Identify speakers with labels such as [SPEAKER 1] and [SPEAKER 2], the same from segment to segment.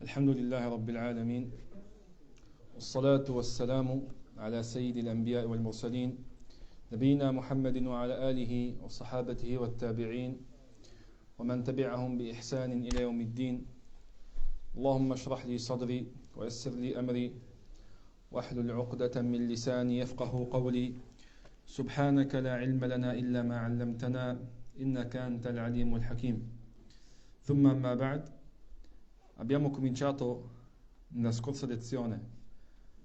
[SPEAKER 1] الحمد لله رب العالمين والصلاة والسلام على سيد الأنبياء والمرسلين نبينا محمد وعلى آله وصحابته والتابعين ومن تبعهم بإحسان إلى يوم الدين. اللهم اشرح لي صدري ويسر لي أمري واحلل عقدة من لساني يفقه قولي. سبحانك لا علم لنا إلا ما علمتنا إنك أنت العليم الحكيم. ثم ما بعد. Abbiamo cominciato nella scorsa lezione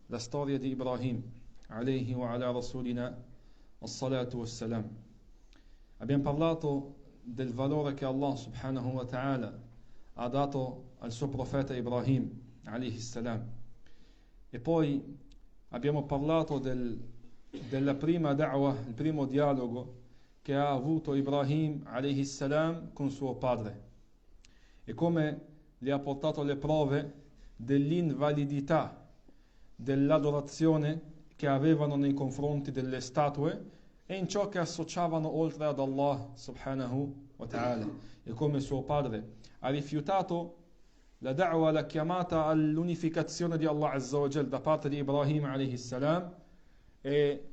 [SPEAKER 1] la storia di Ibrahim alayhi wa ala rasulina as-salatu was-salam. Abbiamo parlato del valore che Allah subhanahu wa ta'ala ha dato al suo profeta Ibrahim alayhi salam, e poi abbiamo parlato della prima da'wah, il primo dialogo che ha avuto Ibrahim alayhi salam con suo padre, e come gli ha portato le prove dell'invalidità dell'adorazione che avevano nei confronti delle statue e in ciò che associavano oltre ad Allah subhanahu wa ta'ala, e come suo padre ha rifiutato la da'wa, la chiamata all'unificazione di Allah azza wa jal da parte di Ibrahim alayhi salam, e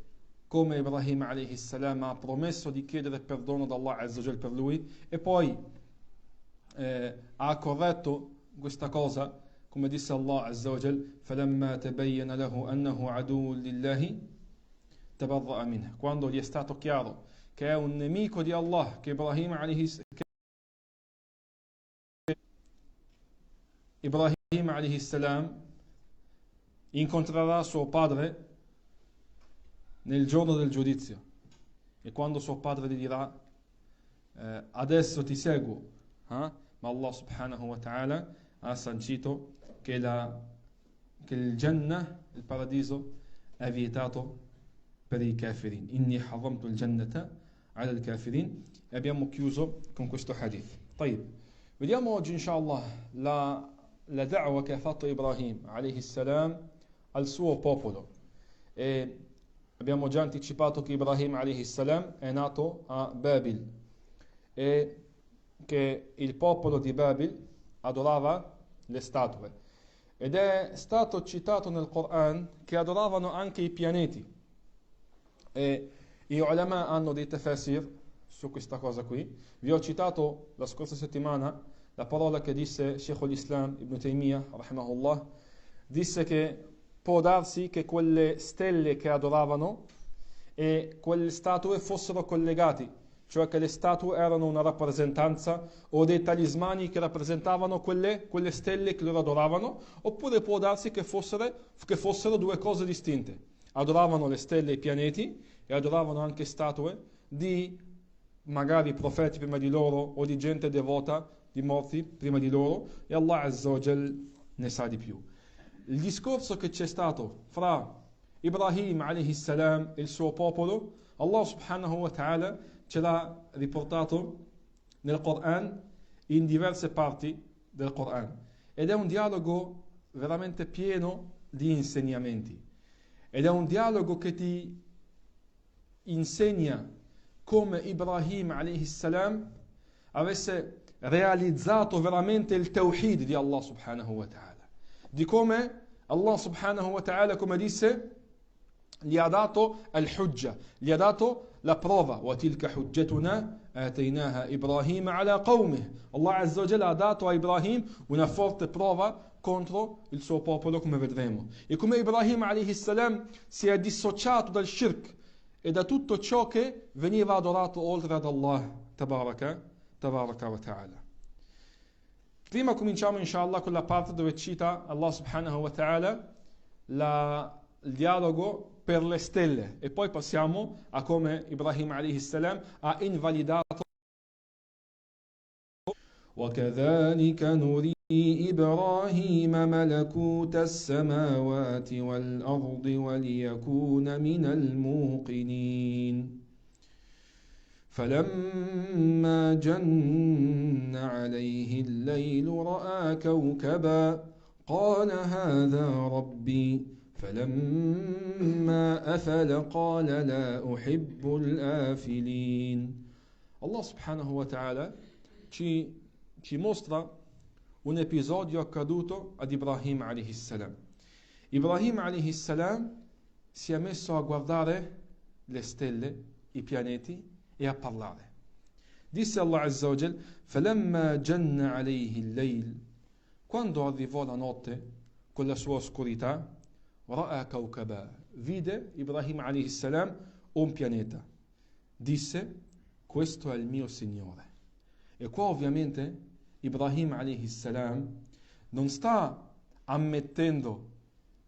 [SPEAKER 1] come Ibrahim alayhi salam ha promesso di chiedere perdono da Allah azza wa jal per lui, e poi ha corretto questa cosa, come disse Allah azza wa jal: فَلَمَّا تَبَيَّنَ لَهُ أَنَّهُ عَدُوٌّ لِلَّهِ تَبَرَّأَ مِنْهُ. Quando gli è stato chiaro che è un nemico di Allah, che Ibrahim alayhi salam incontrerà suo padre nel giorno del giudizio, e quando suo padre gli dirà adesso ti seguo, ma Allah subhanahu wa ta'ala ha sancito che il Jannah, il paradiso, è vietato per i kafirin. Inni haramtu il jannata ala al kafirin. E abbiamo chiuso con questo hadith. طيب, vediamo oggi inshallah la da'wa che ha fatto Ibrahim alayhi salam al suo popolo. E abbiamo già anticipato che Ibrahim alayhi salam è nato a Babil, e che il popolo di Babil adorava le statue, ed è stato citato nel Quran che adoravano anche i pianeti, e gli ulama hanno dei tafasir su questa cosa qui. Vi ho citato la scorsa settimana la parola che disse Sheikh al-Islam Ibn Taymiyyah rahimahullah. Disse che può darsi che quelle stelle che adoravano e quelle statue fossero collegati, cioè che le statue erano una rappresentanza o dei talismani che rappresentavano quelle stelle che loro adoravano, oppure può darsi che fossero due cose distinte. Adoravano le stelle e i pianeti, e adoravano anche statue di magari profeti prima di loro o di gente devota, di morti prima di loro, e Allah azza wa jal ne sa di più. Il discorso che c'è stato fra Ibrahim alayhi salam e il suo popolo, Allah subhanahu wa ta'ala ce l'ha riportato nel Quran, in diverse parti del Quran, ed è un dialogo veramente pieno di insegnamenti, ed è un dialogo che ti insegna come Ibrahim alayhi salam avesse realizzato veramente il tawhid di Allah subhanahu wa ta'ala, di come Allah subhanahu wa ta'ala, come disse, gli ha dato al-hujja, gli ha dato la prova. وَتِلْكَ حُجَّتُنَا آتَيْنَاهَا إِبْرَاهِيمَ عَلَى قَوْمِهِ. Allah azza wa jalla ha dato a Ibrahim una forte prova contro il suo popolo, come vedremo, e come Ibrahim alayhi salam si è dissociato dal shirk e da tutto ciò che veniva adorato oltre ad Allah tabaraka wa ta'ala. Prima cominciamo inshallah con la parte dove cita Allah subhanahu wa ta'ala il dialogo per le stelle, e poi passiamo a come Ibrahim alayhi salam ha invalidato. وَكَذَلِكَ نُرِي إِبْرَاهِيمَ مَلَكُوتَ السَّمَاوَاتِ وَالْأَرْضِ وَلِيَكُونَ مِنَ الْمُوقِنِينَ فَلَمَّا جَنَّ عَلَيْهِ اللَّيْلُ رَأَى كَوْكَبًا قَالَ هَذَا رَبِّي فَلَمَّا أَفَلَ قَالَ لَا أُحِبُّ الْآفِلِينَ. Allah subhanahu wa ta'ala ci mostra un episodio accaduto ad Ibrahim alayhi salam. Ibrahim alayhi salam si è messo a guardare le stelle, i pianeti e a parlare. Disse Allah Azza wa Jal: فَلَمَّا جَنَّ عَلَيْهِ اللَّيْلِ, quando arrivò la notte con la sua oscurità, رَأَى كَوْكَبًا, vide Ibrahim alayhi salam un pianeta. Disse: questo è il mio Signore. E qua ovviamente Ibrahim alayhi salam non sta ammettendo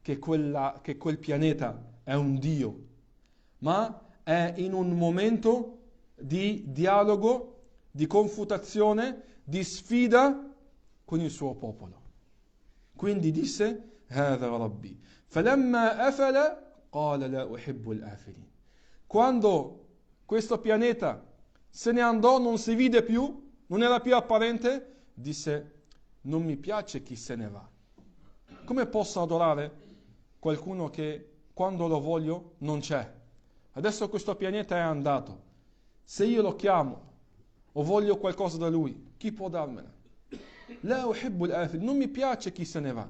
[SPEAKER 1] che quel pianeta è un Dio, ma è in un momento di dialogo, di confutazione, di sfida con il suo popolo. Quindi disse: هذا ربي فلما أفل قال لا أحب الآفلين. Quando questo pianeta se ne andò, non si vide più, non era più apparente, disse: non mi piace chi se ne va. Come posso adorare qualcuno che quando lo voglio non c'è? Adesso questo pianeta è andato. Se io lo chiamo o voglio qualcosa da lui, chi può darmela? La uhibbu al-afil, non mi piace chi se ne va.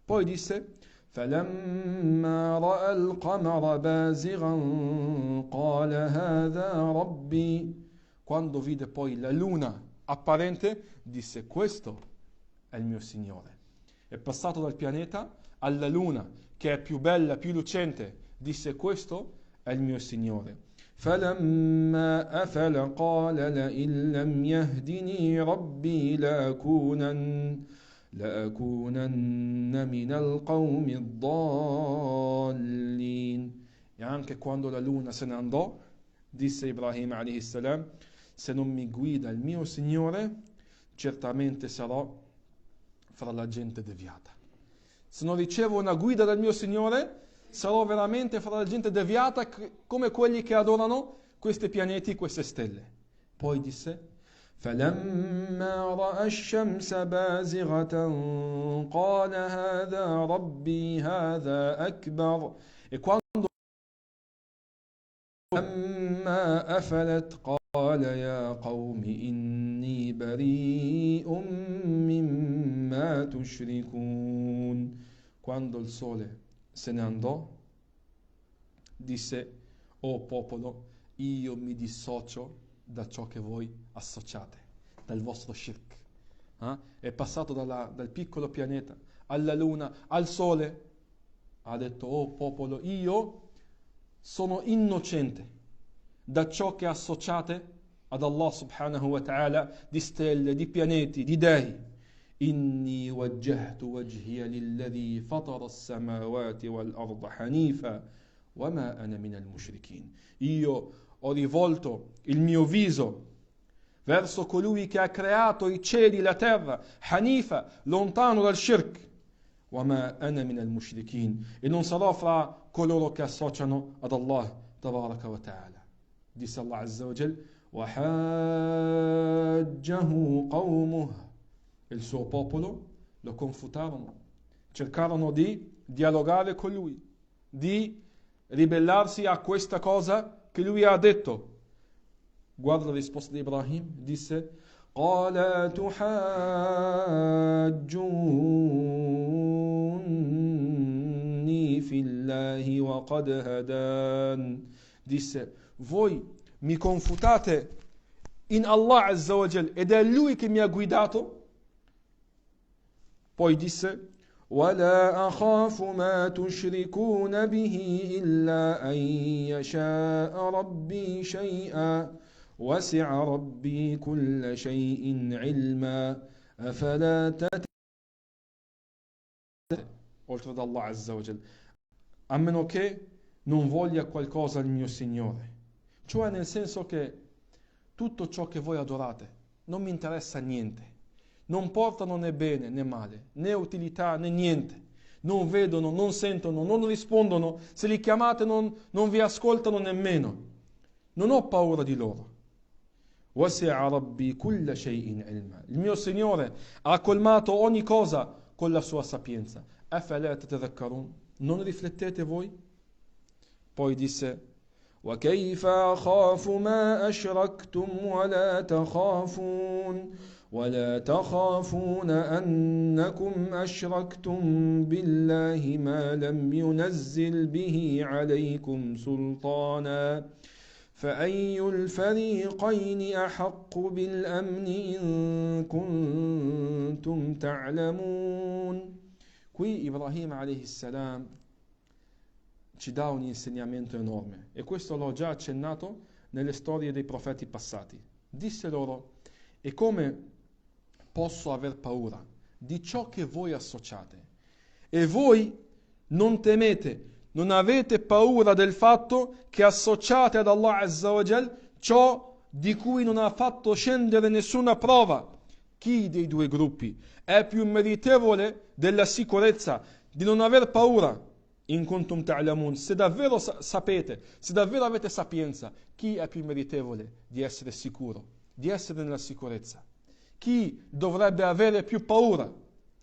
[SPEAKER 1] Poi disse: فلما رأى القمر بازغا قال هذا ربي. Quando vide poi la luna apparente, disse: questo è il mio Signore. È passato dal pianeta alla luna, che è più bella, più lucente, disse: questo è il mio Signore. فلما أفل قال لئن لم يهدني ربي لأكونن من القوم الضالين. E anche quando la luna se ne andò, disse Ibrahim alayhi salam: se non mi guida il mio Signore, certamente sarò fra la gente deviata. Se non ricevo una guida dal mio Signore, sarò veramente fra la gente deviata, come quelli che adorano questi pianeti, queste stelle. Poi disse: فلما رأى الشمس بازغة قال هذا ربي هذا أكبر. E quando لما أفلت قال يا قوم إني بريء مما تشركون. Quando il sole se ne andò, disse: o popolo, io mi dissocio da ciò che voi associate, dal vostro shirk. È passato dal piccolo pianeta alla luna, al sole. Ha detto: oh popolo, io sono innocente da ciò che associate ad Allah subhanahu wa ta'ala, di stelle, di pianeti, di dei. إني وجهت وجهي للذي فطر السماوات والأرض حنيفا وما أنا من المشركين. Io ho rivolto il mio viso verso colui che ha creato i cieli e la terra, Hanifa, lontano dal shirk. وما أنا من المشركين. E non sarò fra coloro che associano ad Allah tabaraka wa ta'ala. Disse Allah azza wa jal: وحاجه قومه. Il suo popolo lo confutarono, cercarono di dialogare con lui, di ribellarsi a questa cosa che lui ha detto. Guarda la risposta di Ibrahim, disse: قَالَ تُحَاجُّونِّي فِي اللَّهِ وَقَدْ هَدَانِ. Disse: voi mi confutate in Allah Azza wa Jal ed è Lui che mi ha guidato. Poi disse: وَلَا أَخَافُ مَا تُشْرِكُونَ بِهِ إِلَّا أَن يَشَاءَ رَبِّي شَيْئًا وَسِعَ رَبِّي كُلَّ شَيْءٍ عِلْمًا أَفَلَا تَتَذَكَّرُونَ. Oltre ad Allah Azza wa Jal, a meno che non voglia qualcosa il mio Signore, cioè nel senso che tutto ciò che voi adorate non mi interessa niente. Non portano né bene né male, né utilità né niente. Non vedono, non sentono, non rispondono. Se li chiamate non vi ascoltano nemmeno. Non ho paura di loro. وَسِعَ رَبِّي كُلَّ شَيْءٍ عِلْمًا. Il mio Signore ha colmato ogni cosa con la sua sapienza. أَفَلَا تَتَذَكَّرُونَ. Non riflettete voi? Poi disse: وَكَيْفَ أَخَافُ مَا أَشْرَكْتُمْ وَلَا تَخَافُونَ ولا تخافون أنكم أشركتم بالله ما لم ينزل به عليكم سلطانا فأي الفريقين أحق بالأمن إن كنتم تعلمون. Qui Ibrahim alayhi salam ci dà un insegnamento enorme e questo l'ho già accennato nelle storie dei profeti passati. Disse loro: e come posso aver paura di ciò che voi associate? E voi non temete, non avete paura del fatto che associate ad Allah Azza wa Jal ciò di cui non ha fatto scendere nessuna prova. Chi dei due gruppi è più meritevole della sicurezza, di non aver paura? In kuntum ta'lamun, se davvero sapete, se davvero avete sapienza, chi è più meritevole di essere sicuro, di essere nella sicurezza? Chi dovrebbe avere più paura?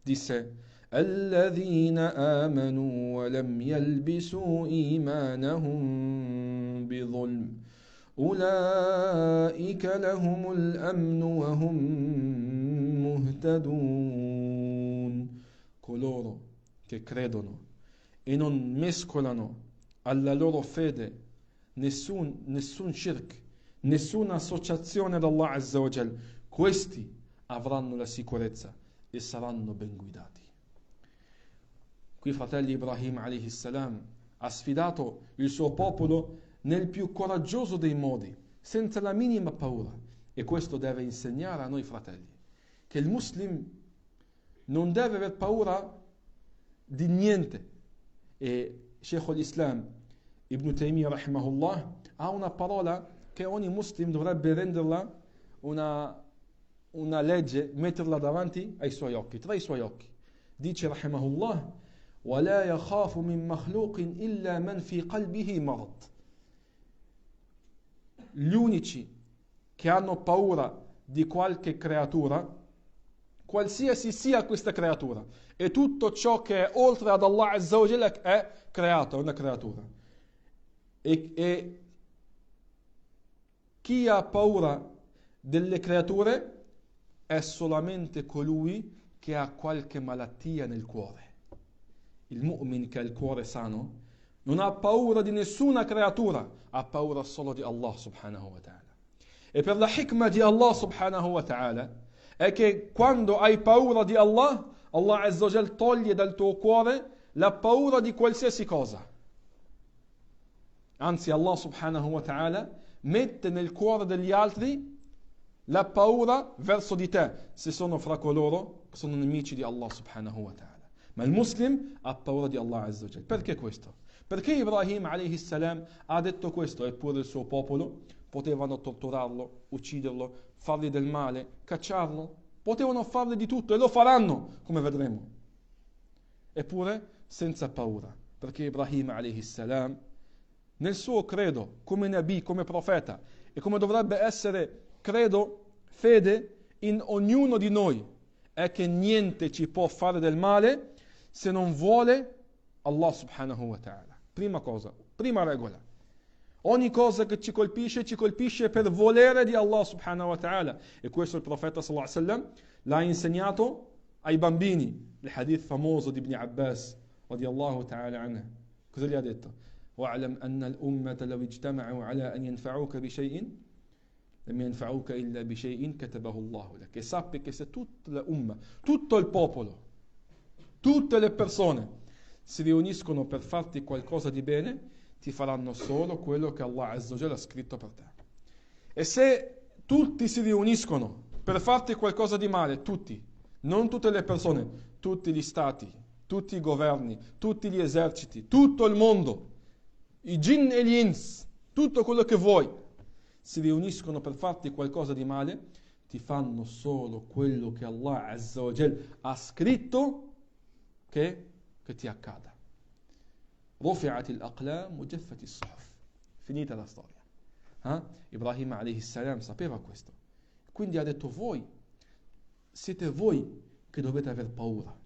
[SPEAKER 1] Disse: الذين آمنوا ولم يلبسوا إيمانهم بظلم أولئك لهم الأمن وهم مهتدون. Coloro che credono e non mescolano alla loro fede nessun shirk, nessuna associazione ad Allah Azza wa Jal, questi avranno la sicurezza e saranno ben guidati. Qui, fratelli, Ibrahim alayhi salam ha sfidato il suo popolo nel più coraggioso dei modi, senza la minima paura, e questo deve insegnare a noi fratelli che il muslim non deve aver paura di niente. E Sheikh al-Islam Ibn Taymiyyah rahimahullah ha una parola che ogni muslim dovrebbe renderla una legge, metterla davanti ai suoi occhi, tra i suoi occhi. Dice rahimahullah: ولا يخاف من مخلوق إلا من في قلبه مرض. Gli unici che hanno paura di qualche creatura, qualsiasi sia questa creatura, e tutto ciò che è oltre ad Allah Azza wa Jalla è creato, è una creatura. E chi ha paura delle creature è solamente colui che ha qualche malattia nel cuore. Il mu'min che ha il cuore sano non ha paura di nessuna creatura, ha paura solo di Allah subhanahu wa ta'ala. E per la hikmah di Allah subhanahu wa ta'ala è che quando hai paura di Allah, Allah Azza wa Jal toglie dal tuo cuore la paura di qualsiasi cosa. Anzi, Allah subhanahu wa ta'ala mette nel cuore degli altri la paura verso di te, se sono fra coloro che sono nemici di Allah subhanahu wa ta'ala. Ma il muslim ha paura di Allah Azza wa Jal. Perché questo? Perché Ibrahim alayhi salam ha detto questo, eppure il suo popolo potevano torturarlo, ucciderlo, fargli del male, cacciarlo, potevano fargli di tutto e lo faranno, come vedremo. Eppure senza paura, perché Ibrahim alayhi salam nel suo credo come Nabi, come profeta, e come dovrebbe essere credo, fede in ognuno di noi, è che niente ci può fare del male se non vuole Allah subhanahu wa ta'ala. Prima cosa, prima regola. Ogni cosa che ci colpisce per volere di Allah subhanahu wa ta'ala. E questo il profeta sallallahu alaihi wasallam l'ha insegnato ai bambini. Il hadith famoso di Ibn Abbas radiyallahu ta'ala anhu. Cosa gli ha detto? وَاعْلَمْ أَنَّ الْأُمَّةَ لَوْ اجْتَمَعُوا عَلَىٰ أَنْ يَنْفَعُوكَ بِشَيْءٍ لَمْ يَنْفَعُوكَ إِلَّا بِشَيْءٍ كَتَبَهُ اللَّهُ لَكَ. E sappi che se tutta la umma, tutto il popolo, tutte le persone si riuniscono per farti qualcosa di bene, ti faranno solo quello che Allah Azza wa Jalla ha scritto per te. E se tutti si riuniscono per farti qualcosa di male, tutti, non tutte le persone, tutti gli stati, tutti i governi, tutti gli eserciti, tutto il mondo, i jinn e gli ins, tutto quello che vuoi, si riuniscono per farti qualcosa di male, ti fanno solo quello che Allah Azza wa Jalla ha scritto che ti accada. رفعت الأقلام وجفت الصحف. Finita la storia. Ibrahim alayhi salam sapeva questo. Quindi ha detto: siete voi che dovete aver paura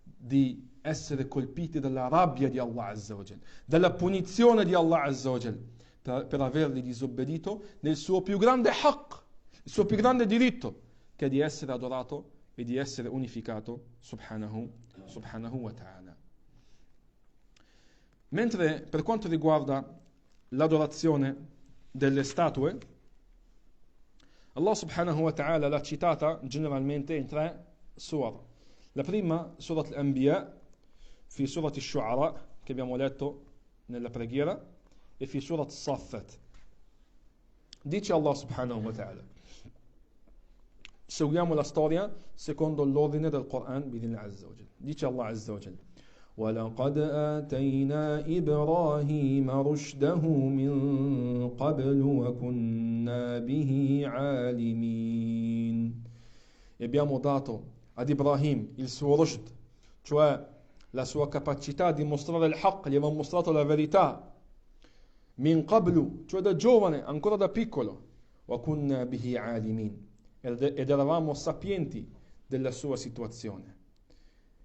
[SPEAKER 1] di essere colpiti dalla rabbia di Allah Azza wa Jal, dalla punizione di Allah Azza wa Jal, per avergli disobbedito nel suo più grande haqq, il suo più grande diritto, che è di essere adorato e di essere unificato subhanahu wa ta'ala. Mentre per quanto riguarda l'adorazione delle statue, Allah subhanahu wa ta'ala l'ha citata generalmente in 3 surah. La prima, Surat al-Anbiya, fi Surat al-Shu'ara, che abbiamo letto nella preghiera, e fi Surat al-Saffat. Dice Allah subhanahu wa ta'ala. Seguiamo la storia secondo l'ordine del Quran, bidinillah azza wa jal. Dice Allah azza wa jal. وَلَقَدْ آتَيْنَا إِبْرَاهِيمَ رُشْدَهُ مِنْ قَبْلُ وَكُنَّا بِهِ عَالِمِينَ. E abbiamo dato ad Ibrahim il suo rushd, cioè la sua capacità di mostrare il haqq, gli avevamo mostrato la verità, min qablu, cioè da giovane, ancora da piccolo, وَكُنَّا بِهِ عَالِمِينَ, ed eravamo sapienti della sua situazione.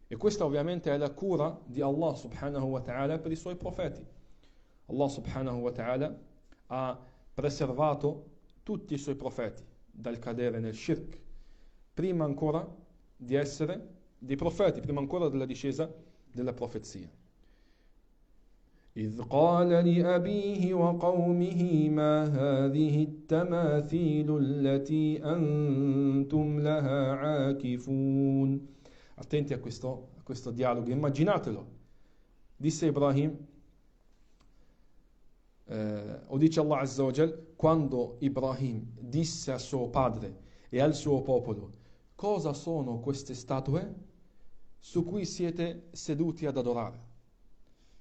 [SPEAKER 1] E questa ovviamente è la cura di Allah subhanahu wa ta'ala per i suoi profeti. Allah subhanahu wa ta'ala ha preservato tutti i suoi profeti dal cadere nel shirk, prima ancora di essere dei profeti, prima ancora della discesa della profezia. إذ قال لأبيه وقومه ما هذه التماثيل التي أنتم لها عاكفون. Attenti a questo dialogo, immaginatelo. Disse Ibrahim, o dice Allah Azza wa Jal, quando Ibrahim disse a suo padre e al suo popolo: cosa sono queste statue su cui siete seduti ad adorare?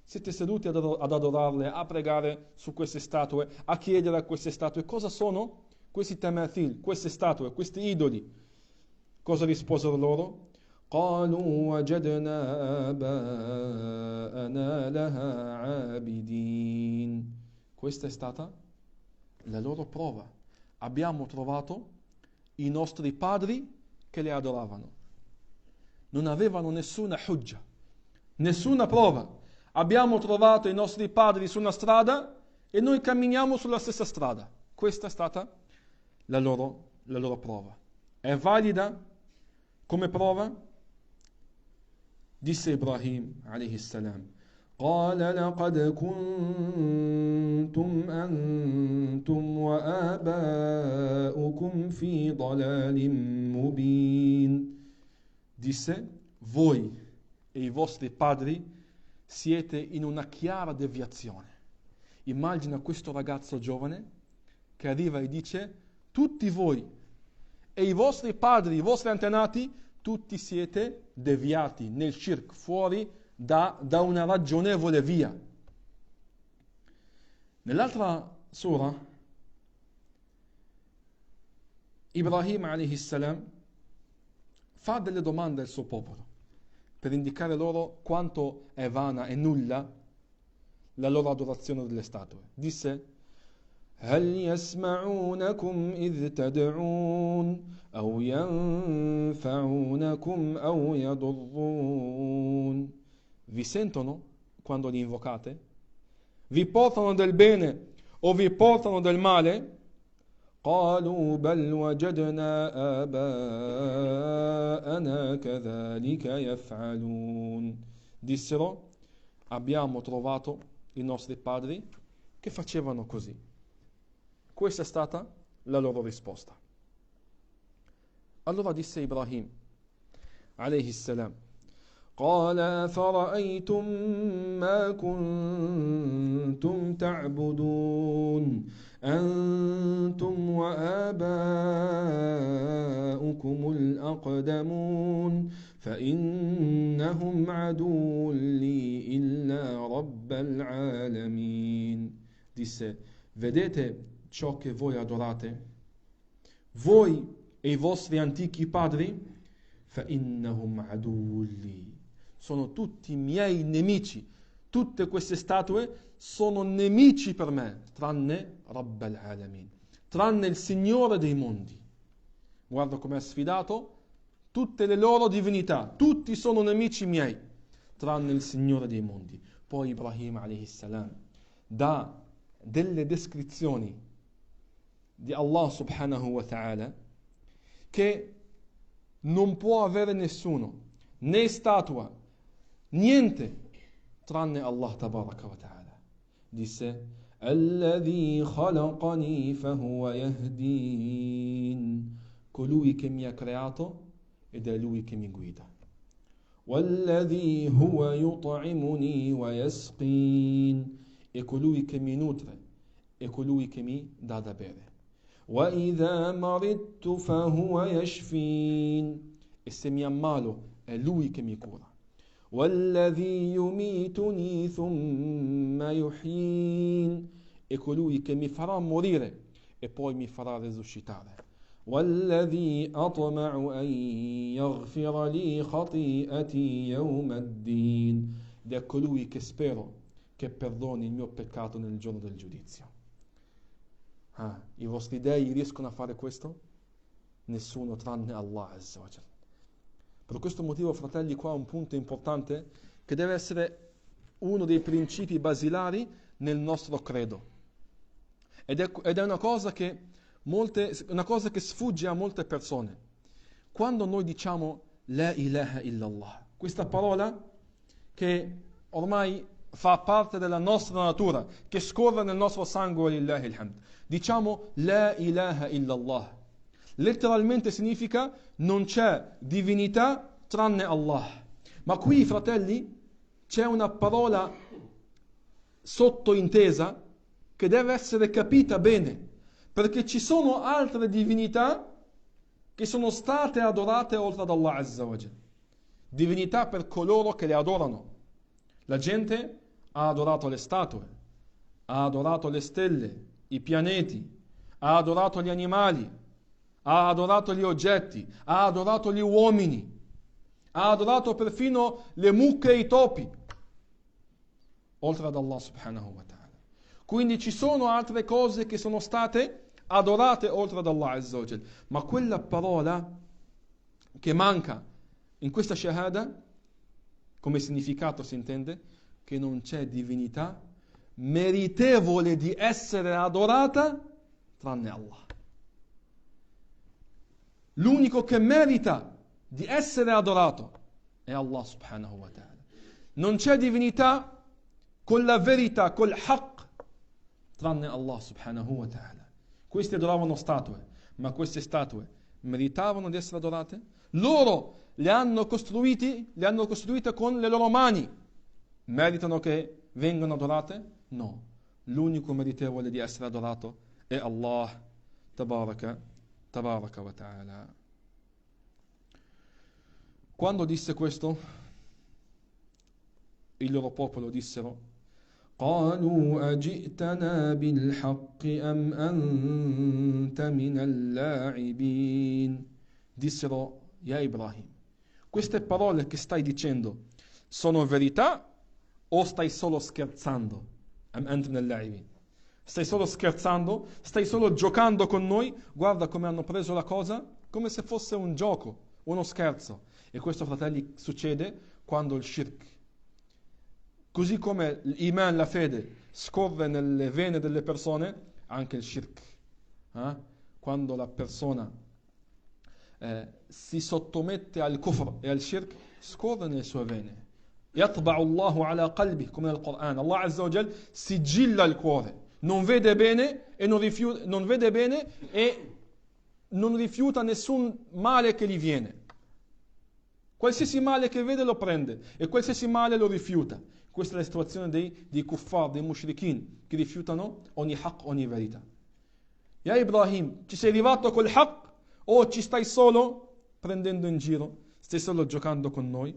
[SPEAKER 1] Siete seduti ad adorarle, a pregare su queste statue, a chiedere a queste statue. Cosa sono questi tamathil, queste statue, questi idoli? Cosa risposero loro? قالوا وجدنا آباءنا لها عابدين. Questa è stata la loro prova. Abbiamo trovato i nostri padri che le adoravano. Non avevano nessuna hujja, nessuna prova. Abbiamo trovato i nostri padri su una strada e noi camminiamo sulla stessa strada. Questa è stata la loro prova. È valida come prova? Disse Ibrahim alayhi salam: قال لقد كنتم أنتم وآباؤكم في ضلال مبين. Disse: voi e i vostri padri siete in una chiara deviazione. Immagina questo ragazzo giovane che arriva e dice: tutti voi e i vostri padri, i vostri antenati, tutti siete deviati nel shirk, fuori da una ragionevole via. Nell'altra sura, Ibrahim alayhi salam fa delle domande al suo popolo per indicare loro quanto è vana e nulla la loro adorazione delle statue. Disse: هل يسمعونكم إذ تدعون أو ينفعونكم أو يضرون. Vi sentono quando li invocate? Vi portano del bene o vi portano del male? قالوا بل وجدنا آباءنا كذلك يفعلون. Dissero: abbiamo trovato i nostri padri che facevano così. Questa è stata la loro risposta. Allora disse Ibrahim alayhi salam: قال أفرأيتم ما كنتم تعبدون أنتم وآباؤكم الأقدمون فإنهم عدو لي إلا رب العالمين. Disse: vedete ciò che voi adorate? Voi e i vostri antichi padri? فَإِنَّهُمْ عَدُوٌّ لِي. Sono tutti miei nemici. Tutte queste statue sono nemici per me, tranne Rabb al-Alamin, tranne il Signore dei mondi. Guarda come ha sfidato tutte le loro divinità. Tutti sono nemici miei, tranne il Signore dei mondi. Poi Ibrahim alayhi salam dà delle descrizioni di Allah subhanahu wa ta'ala, che non può avere nessuno, né statua, niente, tranne Allah tabaraka wa ta'ala. Disse: Alladhi khalaqani fahuwa yahdin. Colui che mi ha creato ed è lui che mi guida. Walladhi huwa yut'imuni wa yasqin. E colui che mi nutre e colui che mi dà da bere. Wa idha maridtu fahuwa yashfin. E se mi ammalo è lui che mi cura. Walladhi yumituni thumma yuhyin. E colui che mi farà morire e poi mi farà risuscitare. والذي أطمع أن يغفر لي خطيئتي يوم الدين. Ed è colui che spero che perdoni il mio peccato nel giorno del giudizio. I vostri dei riescono a fare questo? Nessuno tranne Allah Azza wa Jalla. Per questo motivo, fratelli, qua un punto importante che deve essere uno dei principi basilari nel nostro credo. Ed è una cosa che sfugge a molte persone. Quando noi diciamo La ilaha illallah, questa parola che ormai fa parte della nostra natura, che scorre nel nostro sangue, lillahi alhamd, diciamo La ilaha illallah, letteralmente significa non c'è divinità tranne Allah. Ma qui, fratelli, c'è una parola sottointesa che deve essere capita bene, perché ci sono altre divinità che sono state adorate oltre ad Allah Azza wa Jalla. Divinità per coloro che le adorano. La gente ha adorato le statue, ha adorato le stelle, i pianeti, ha adorato gli animali, ha adorato gli oggetti, ha adorato gli uomini, ha adorato perfino le mucche e i topi, oltre ad Allah subhanahu wa ta'ala. Quindi ci sono altre cose che sono state adorate oltre ad Allah Azza wa Jal. Ma quella parola che manca in questa shahada, come significato si intende? Che non c'è divinità meritevole di essere adorata tranne Allah. L'unico che merita di essere adorato è Allah subhanahu wa ta'ala. Non c'è divinità con la verità, col haqq, tranne Allah subhanahu wa ta'ala. Questi adoravano statue, ma queste statue meritavano di essere adorate? Loro le hanno costruite con le loro mani. Meritano che vengano adorate? No. L'unico meritevole di essere adorato è Allah tabaraka wa ta'ala. Quando disse questo, il loro popolo dissero: قالوا أجئتنا بالحق أم أنت من اللاعبين. Dissero: Ya Ibrahim, queste parole che stai dicendo sono verità o stai solo scherzando? Am anta min al-la'ibin. Stai solo scherzando? Stai solo giocando con noi? Guarda come hanno preso la cosa come se fosse un gioco, uno scherzo. E questo, fratelli, succede quando il shirk, così come l'iman, la fede, scorre nelle vene delle persone, anche il shirk. Quando la persona si sottomette al kufr e al shirk, scorre nelle sue vene. يَطْبَعُ اللَّهُ عَلَى قَلْبِهِ, come nel Corano. Allah Azza wa Jal sigilla il cuore. Non vede bene e non rifiuta nessun male che gli viene. Qualsiasi male che vede lo prende e qualsiasi male lo rifiuta. Questa è la situazione dei kuffar, dei mushrikin, che rifiutano ogni haqq, ogni verità. Ya Ibrahim, ci sei arrivato col haqq o ci stai solo prendendo in giro? Stai solo giocando con noi?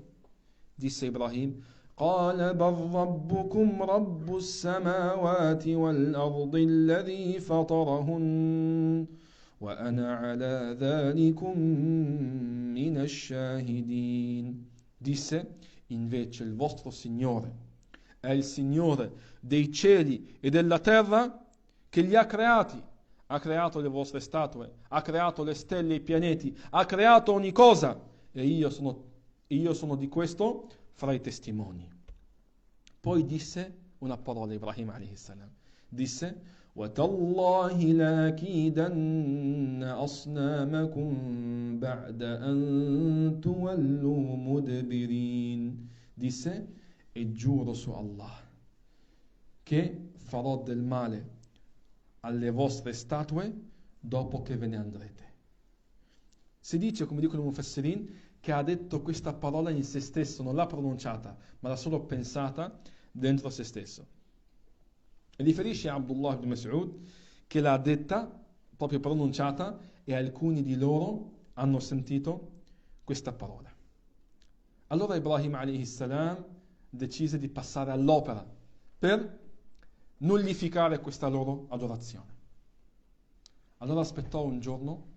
[SPEAKER 1] Disse Ibrahim: قال بل ربكم رب السماوات والأرض الذي فطرهن وأنا على ذلكم من الشاهدين. Disse: invece il vostro Signore è il Signore dei cieli e della terra, che li ha creati. Ha creato le vostre statue, ha creato le stelle e i pianeti, ha creato ogni cosa, e io sono di questo fra i testimoni. Poi disse una parola Ibrahim alayhi salam. Disse: وَتَاللَّهِ لَأَكِيدَنَّ أَصْنَامَكُمْ بَعْدَ أَن تُوَلُّوا مُدْبِرِينَ. Disse, e giuro su Allah che farò del male alle vostre statue dopo che ve ne andrete. Si dice, come dicono i Mufassirin, che ha detto questa parola in se stesso, non l'ha pronunciata, ma l'ha solo pensata dentro se stesso. E riferisce a Abdullah ibn Mas'ud che l'ha detta, proprio pronunciata, e alcuni di loro hanno sentito questa parola. Allora Ibrahim alayhi salam decise di passare all'opera per nullificare questa loro adorazione. Allora aspettò un giorno,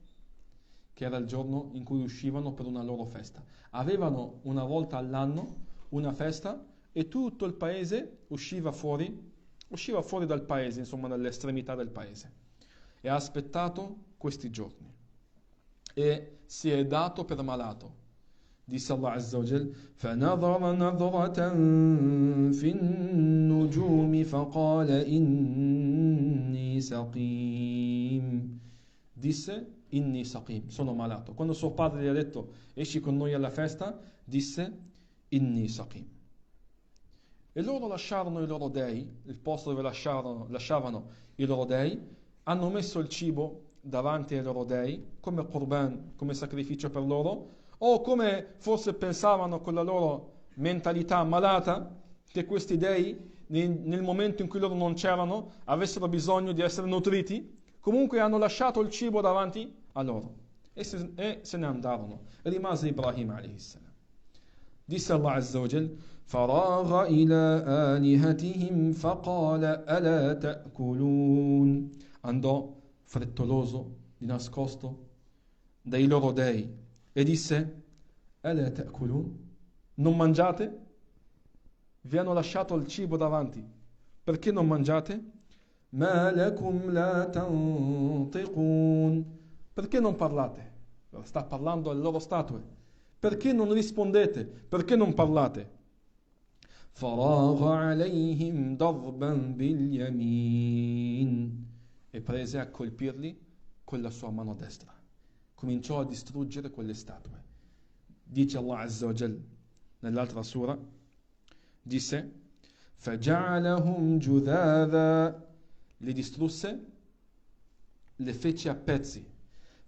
[SPEAKER 1] che era il giorno in cui uscivano per una loro festa. Avevano una volta all'anno una festa e tutto il paese usciva fuori dal paese, insomma dall'estremità del paese. E ha aspettato questi giorni e si è dato per malato. Disse Allah Azza wa Jal: فَنَظَرَ نَظْرَةً فِي النُّجُومِ فَقَالَ إِنِّي سَقِيمٌ. Disse, inni saqim, sono malato. Quando suo padre gli ha detto esci con noi alla festa, disse inni saqim. E loro lasciarono i loro dei, il posto dove lasciavano i loro dei, hanno messo il cibo davanti ai loro dei come qurban, come sacrificio per loro, o come forse pensavano con la loro mentalità malata che questi dei nel momento in cui loro non c'erano avessero bisogno di essere nutriti. Comunque hanno lasciato il cibo davanti a loro e se ne andarono. E rimase Ibrahim alayhi salam. Disse Allah Azza wa Jal: فَرَاغَ إِلَىٰ آلِهَتِهِمْ فَقَالَ أَلَا تَأْكُلُونَ. Andò frettoloso, di nascosto, dai loro dei e disse: أَلَا تَأْكُلُونَ. Non mangiate? Vi hanno lasciato il cibo davanti. Perché non mangiate? مَا لَكُمْ لَا تَنْطِقُونَ. Perché non parlate? Sta parlando alle loro statue. Perché non rispondete? Perché non parlate? فَرَاغَ عَلَيْهِمْ ضَرْبًا بِالْيَمِينِ. E prese a colpirli con la sua mano destra. Cominciò a distruggere quelle statue. Dice Allah Azza wa Jal nell'altra sura, disse: فَجَعَلَهُمْ جُذَاذًا. Li distrusse, le fece a pezzi.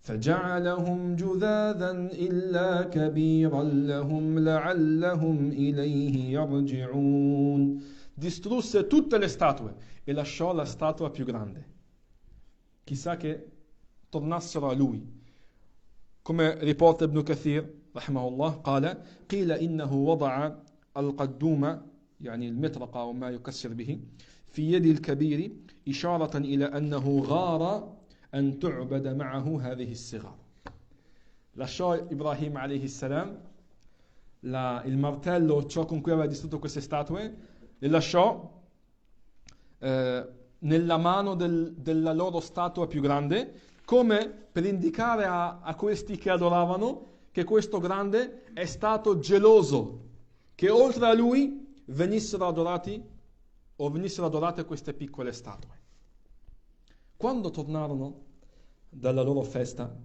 [SPEAKER 1] فَجَعَلَهُمْ جُذَاذًا إِلَّا كَبِيرًا لَهُمْ لَعَلَّهُمْ إِلَيْهِ يَرْجِعُونَ. Distrusse tutte le statue e lasciò la statua più grande. Chissà che tornassero a lui. Come riporta Ibn Kathir rahimahullah, قال قيل إنه وضع القدوم يعني المطرقة وما يكسر به في يد الكبير إشارة إلى أنه غار أن تعبد معه هذه الصغار. Lasciò Ibrahim alayhi salam il martello, ciò con cui aveva distrutto queste statue, le lasciò nella mano della loro statua più grande, come per indicare a questi che adoravano che questo grande è stato geloso che oltre a lui venissero adorate queste piccole statue. Quando tornarono dalla loro festa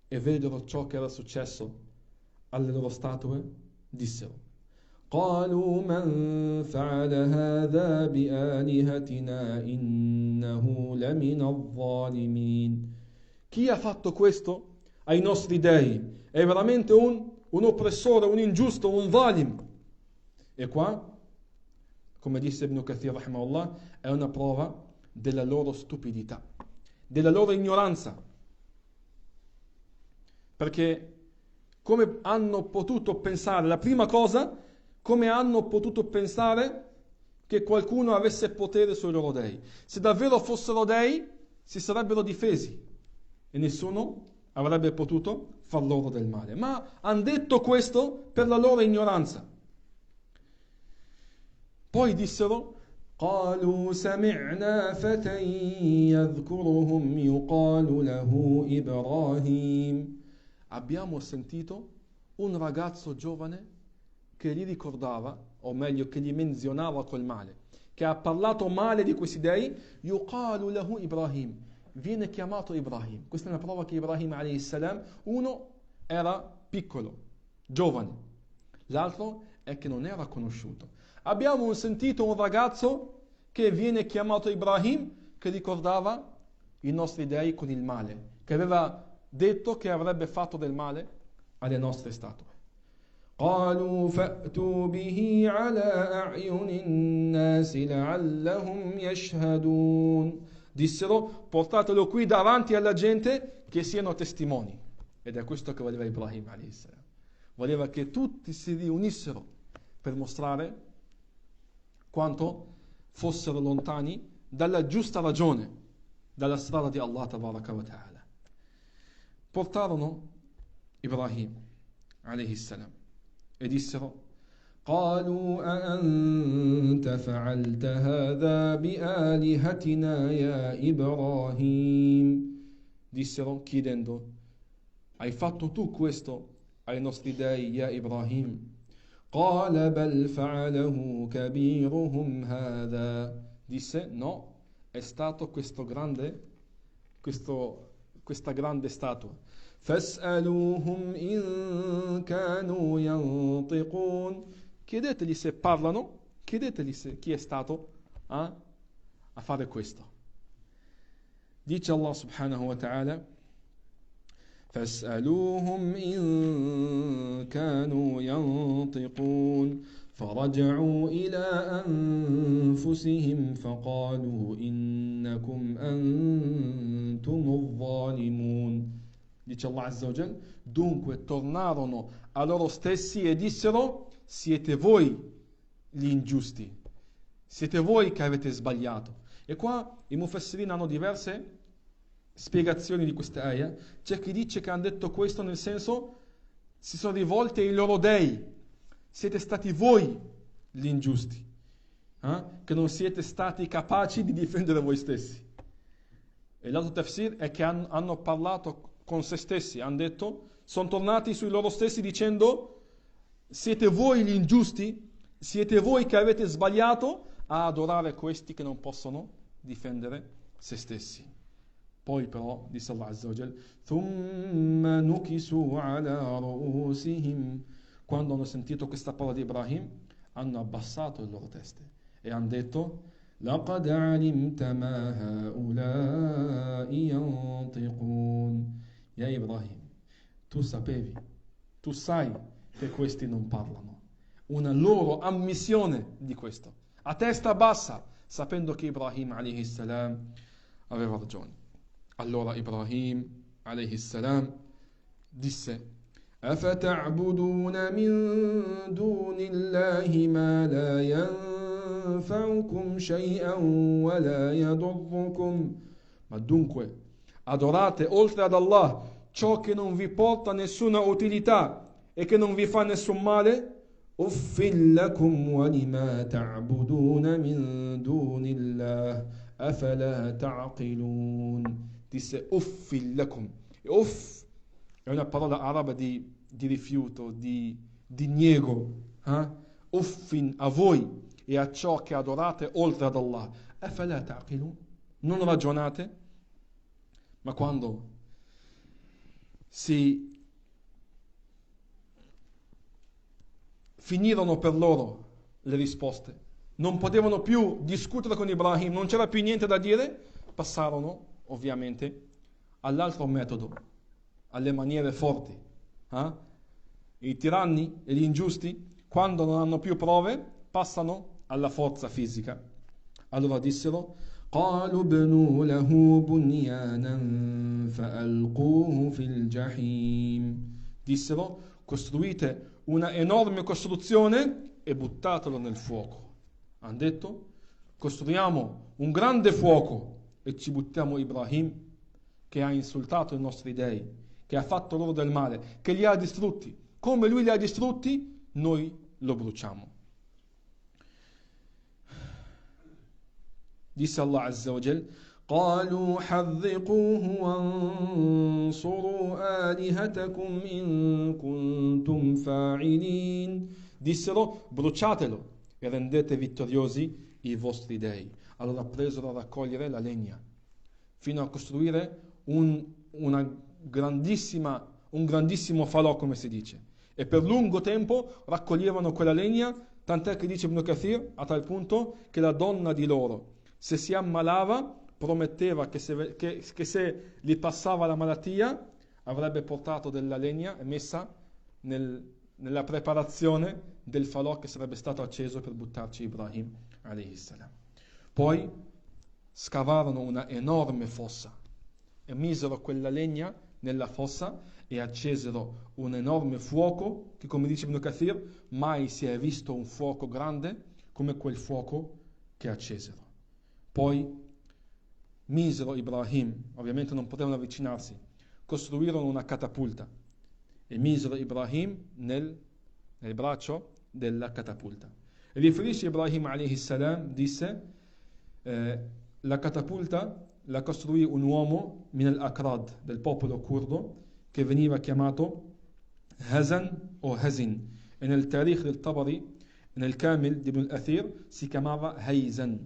[SPEAKER 1] e videro ciò che era successo alle loro statue, dissero: قالوا من فعل هذا بآلهتنا إنه لمن الظالمين. Chi ha fatto questo ai nostri dei è veramente un oppressore, un ingiusto, un zalim. E qua, come disse Ibn Kathir rahimahullah, è una prova della loro stupidità, della loro ignoranza. Perché come hanno potuto pensare, la prima cosa, come hanno potuto pensare che qualcuno avesse potere sui loro dei? Se davvero fossero dei, si sarebbero difesi e nessuno avrebbe potuto far loro del male. Ma hanno detto questo per la loro ignoranza. Poi dissero: قالوا سمعنا فتى يذكرهم يقال له إبراهيم. Abbiamo sentito un ragazzo giovane che li ricordava, o meglio che li menzionava col male, che ha parlato male di questi dei, yuqalu lahu Ibrahim, viene chiamato Ibrahim. Questa è una prova che Ibrahim alayhi salam, uno era piccolo, giovane, l'altro è che non era conosciuto. Abbiamo sentito un ragazzo che viene chiamato Ibrahim, che ricordava i nostri dei con il male, che aveva detto che avrebbe fatto del male alle nostre statue. قالوا فأتوا به على أعين الناس لعلهم يشهدون. Dissero, portatelo qui davanti alla gente che siano testimoni. Ed è questo che voleva Ibrahim alayhi salam. Voleva che tutti si riunissero per mostrare quanto fossero lontani dalla giusta ragione, dalla strada di Allah tabaraka wa ta'ala. Portarono Ibrahim alayhi salam e dissero: قالوا أأنت فعلت هذا بآلهتنا يا إبراهيم. Dissero chiedendo: hai fatto tu questo ai nostri dei, ya Ibrahim? قال بل فعله كبيرهم هذا. Disse: no, è stato questa grande statua. فاسألوهم إن كانوا ينطقون. Chiedetegli se parlano, chiedetegli se chi è stato a fare questo. Dice Allah subhanahu wa ta'ala: فاسألوهم إن كانوا ينطقون فرجعوا إلى أنفسهم فقالوا إنكم أنتم الظالمون. Dice Allah Azza wa Jal: dunque tornarono a loro stessi e dissero: siete voi gli ingiusti, siete voi che avete sbagliato. E qua i mufassirin hanno diverse spiegazioni di questa ayah. C'è chi dice che hanno detto questo nel senso, si sono rivolti ai loro dei: siete stati voi gli ingiusti, che non siete stati capaci di difendere voi stessi. E l'altro tafsir è che hanno parlato con se stessi, hanno detto, sono tornati sui loro stessi dicendo: siete voi gli ingiusti, siete voi che avete sbagliato a adorare questi che non possono difendere se stessi. Poi però, disse Allah Azza wa Jal, ثُمَّ نُكِسُوا عَلَى رُؤُوسِهِمْ. Quando hanno sentito questa parola di Ibrahim, hanno abbassato le loro teste e hanno detto: لَقَدْ عَلِمْتَ مَا هَؤُلَاءِ يَنطِقُونَ. Ya Ibrahim, tu sapevi, tu sai che questi non parlano. Una loro ammissione di questo, a testa bassa, sapendo che Ibrahim alayhi salam aveva ragione. Allora Ibrahim alayhi salam disse: أَفَتَعْبُدُونَ مِن دُونِ اللَّهِ مَا لَا يَنفَعُكُمْ شَيْئًا وَلَا يَضُرُّكُمْ. Ma dunque adorate oltre ad Allah ciò che non vi porta nessuna utilità e che non vi fa nessun male? أُفِّلْ لَكُمْ وَلِمَا تَعْبُدُونَ مِن دُونِ اللَّهِ أَفَلَا تَعْقِلُونَ. Disse uffil lakum. Uff è una parola araba di rifiuto, di niego. Uffin a voi e a ciò che adorate oltre ad Allah. أَفَلَا تَعْقِلُونَ. Non ragionate? Ma quando si finirono per loro le risposte, non potevano più discutere con Ibrahim, non c'era più niente da dire, passarono ovviamente all'altro metodo, alle maniere forti. I tiranni e gli ingiusti, quando non hanno più prove, passano alla forza fisica. Allora dissero: قالوا ابنوا له بنيانا فألقوه في الجحيم. Dissero: costruite una enorme costruzione e buttatelo nel fuoco. Hanno detto: costruiamo un grande fuoco e ci buttiamo Ibrahim, che ha insultato i nostri dei, che ha fatto loro del male, che li ha distrutti. Come lui li ha distrutti, noi lo bruciamo. Disse Allah Azza wa Jal: قالوا حرقوه وانصروا آلهتكم إن كنتم فاعلين. Dissero: bruciatelo, e rendete vittoriosi i vostri dei. Allora presero a raccogliere la legna fino a costruire un grandissimo falò, come si dice, e per lungo tempo raccoglievano quella legna, tant'è che dice Ibn Kathir a tal punto che la donna di loro, se si ammalava, prometteva che se gli passava la malattia avrebbe portato della legna e messa nella preparazione del falò che sarebbe stato acceso per buttarci Ibrahim alayhi salam. Poi scavarono una enorme fossa e misero quella legna nella fossa e accesero un enorme fuoco che, come dice Ibn Kathir, mai si è visto un fuoco grande come quel fuoco che accesero. Poi misero Ibrahim, ovviamente non potevano avvicinarsi, costruirono una catapulta e misero Ibrahim nel braccio della catapulta. E riferisce Ibrahim alayhi salam, disse, la catapulta la costruì un uomo min al-Akrad, del popolo curdo, che veniva chiamato Hazan o Hazin, e nel Tarikh del Tabari, nel Kamil di Ibn al-Athir, si chiamava Hayzan.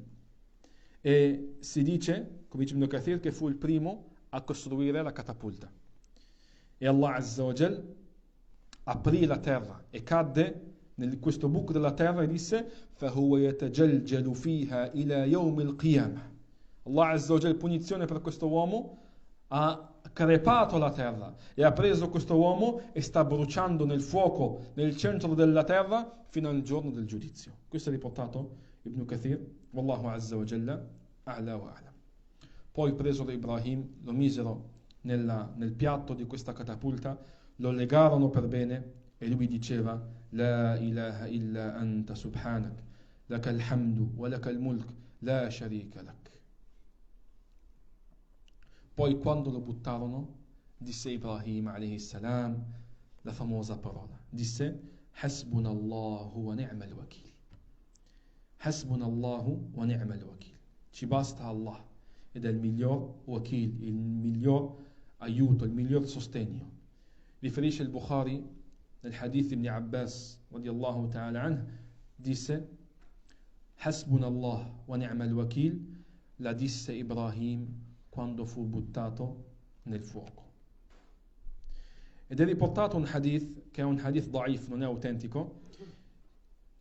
[SPEAKER 1] E si dice, come dice Ibn Kathir, che fu il primo a costruire la catapulta. E Allah Azza wa Jal aprì la terra e cadde in questo buco della terra e disse فَهُوَ يَتَجَلْجَلُ فِيهَا إِلَى يَوْمِ الْقِيَامَةِ. Allah Azza wa Jal, punizione per questo uomo, ha crepato la terra e ha preso questo uomo e sta bruciando nel fuoco nel centro della terra fino al giorno del giudizio. Questo è riportato Ibn Kathir, Wallahu Azza wa Jalla a'la wa a'lam. Poi presero Ibrahim, lo misero nel piatto di questa catapulta, lo legarono per bene e lui diceva La ilaha illa anta subhanak, laka alhamdu wa laka almulk, la sharika lak. Poi quando lo buttarono, disse Ibrahim alayhi salam la famosa parola, disse Hasbunallahu wa ni'mal wakil. Hasbunallahu wa ni'mal wakil. Ci basta Allah ed è il miglior wakil, il miglior aiuto, il miglior sostegno. Riferisce il Bukhari nel hadith Ibn Abbas radiyallahu ta'ala anhu, disse Hasbunallah wa ni'mal wakil, la disse Ibrahim quando fu buttato nel fuoco. Ed è riportato un hadith che è un hadith da'if, non è autentico,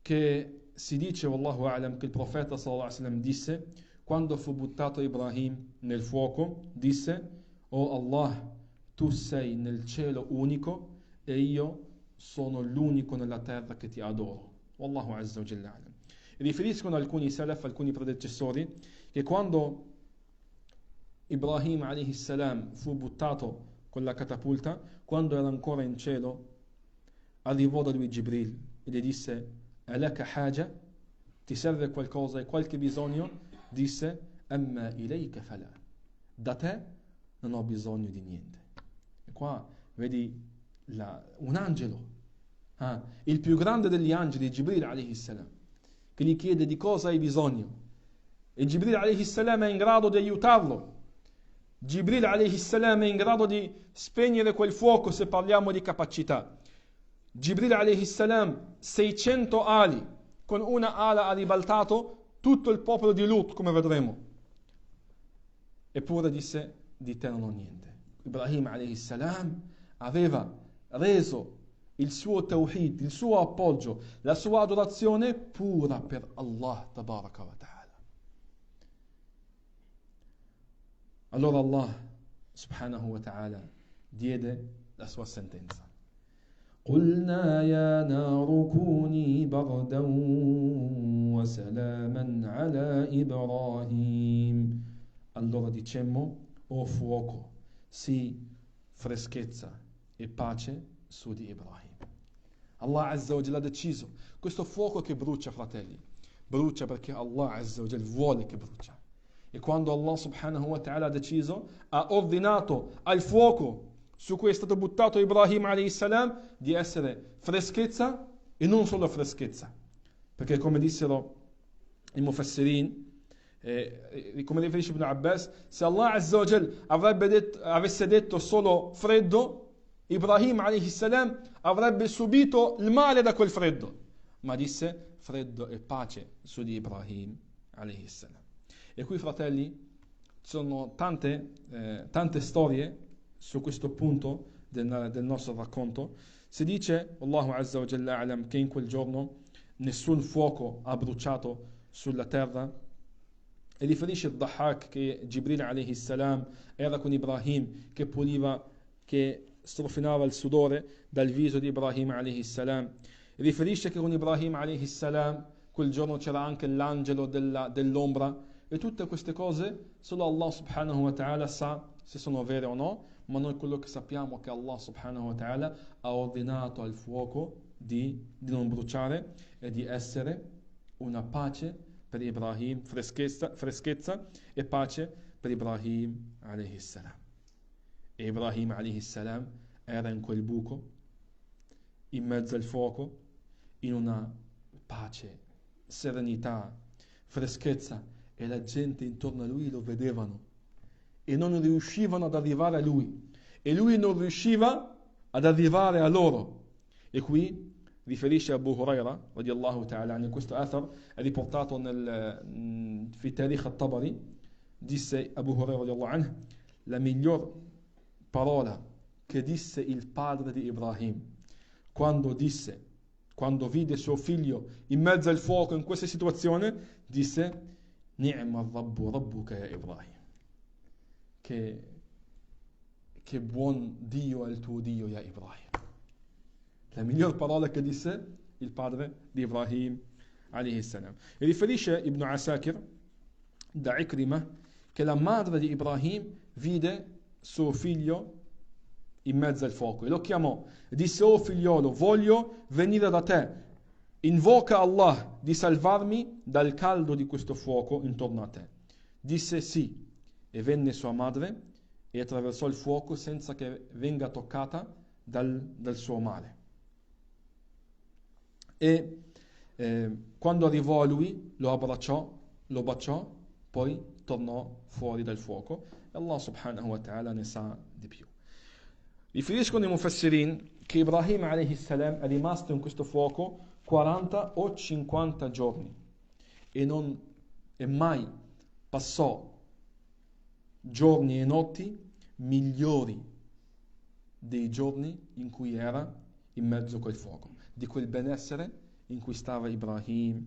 [SPEAKER 1] che si dice, wallahu a'lam, che il profeta sallallahu alaihi wasallam disse quando fu buttato Ibrahim nel fuoco, disse Oh Allah, tu sei nel cielo unico e io sono l'unico nella terra che ti adoro. Wallahu azza wa jalla a'lam. Riferiscono alcuni salaf, alcuni predecessori, che quando Ibrahim alayhi salam fu buttato con la catapulta, quando era ancora in cielo, arrivò da lui Jibril e gli disse Alaka haja? Ti serve qualcosa, hai qualche bisogno? Disse Amma ilayka fala. Da te non ho bisogno di niente. E qua vedi un angelo, il più grande degli angeli, Jibril alayhi salam, che gli chiede di cosa hai bisogno. E Jibril alayhi salam è in grado di aiutarlo. Jibril alayhi salam è in grado di spegnere quel fuoco se parliamo di capacità. Jibril alayhi salam 600 ali, con una ala ha ribaltato tutto il popolo di Lut, come vedremo. Eppure disse di te non ho niente. Ibrahim alayhi salam aveva reso il suo tawhid, il suo appoggio, la sua adorazione pura per Allah tabaraka wa ta'ala. Allora Allah subhanahu wa ta'ala diede la sua sentenza. قلنا يا نار كوني بردا وسلاما على إبراهيم. Allora dicemmo, o fuoco, sii freschezza e pace su di Ibrahim. Allah Azza wa Jalla ha deciso, questo fuoco che brucia, fratelli, brucia perché Allah Azza wa Jalla vuole che brucia. E quando Allah subhanahu wa ta'ala ha deciso, ha ordinato al fuoco su cui è stato buttato Ibrahim alayhi salam di essere freschezza e non solo freschezza, perché come dissero i mufassirin, come riferisce Ibn Abbas, se Allah Azza wa Jal avesse detto solo freddo, Ibrahim alayhi salam avrebbe subito il male da quel freddo, ma disse freddo e pace su di Ibrahim alayhi salam. E qui, fratelli, ci sono tante storie su questo punto del nostro racconto. Si dice, Allahu Azza wa Jalla A'lam, che in quel giorno nessun fuoco ha bruciato sulla terra, e riferisce il Dhahhak che Jibril alayhi salam era con Ibrahim che puliva, che strofinava il sudore dal viso di Ibrahim alayhi salam. Riferisce che con Ibrahim alayhi salam quel giorno c'era anche l'angelo dell'ombra, e tutte queste cose solo Allah subhanahu wa ta'ala sa se sono vere o no, ma noi quello che sappiamo è che Allah subhanahu wa ta'ala ha ordinato al fuoco di non bruciare e di essere una pace per Ibrahim, freschezza e pace per Ibrahim alayhi salam. E Ibrahim alayhi salam era in quel buco, in mezzo al fuoco, in una pace, serenità, freschezza, e la gente intorno a lui lo vedevano e non riuscivano ad arrivare a lui, e lui non riusciva ad arrivare a loro. E qui riferisce Abu Huraira radiyallahu ta'ala anhu, questo athar è riportato fi Tarikh al-Tabari. Disse Abu Huraira radiyallahu anhu: la miglior parola che disse il padre di Ibrahim quando vide suo figlio in mezzo al fuoco in questa situazione, disse: Ni'ma rabbu rabbuka ya Ibrahim, che buon Dio è il tuo Dio, ya Ibrahim. La miglior parola che disse il padre di Ibrahim alayhi salam. E riferisce Ibn Asakir da Ikrimah che la madre di Ibrahim vide suo figlio in mezzo al fuoco e lo chiamò e disse: oh figliolo, voglio venire da te, invoca Allah di salvarmi dal caldo di questo fuoco intorno a te. Disse sì, e venne sua madre e attraversò il fuoco senza che venga toccata dal suo male. E quando arrivò a lui lo abbracciò, lo baciò, poi tornò fuori dal fuoco, e Allah subhanahu wa ta'ala ne sa di più. Riferiscono i mufassirin che Ibrahim alayhi salam è rimasto in questo fuoco 40 o 50 giorni e mai passò giorni e notti migliori dei giorni in cui era in mezzo a quel fuoco, di quel benessere in cui stava Ibrahim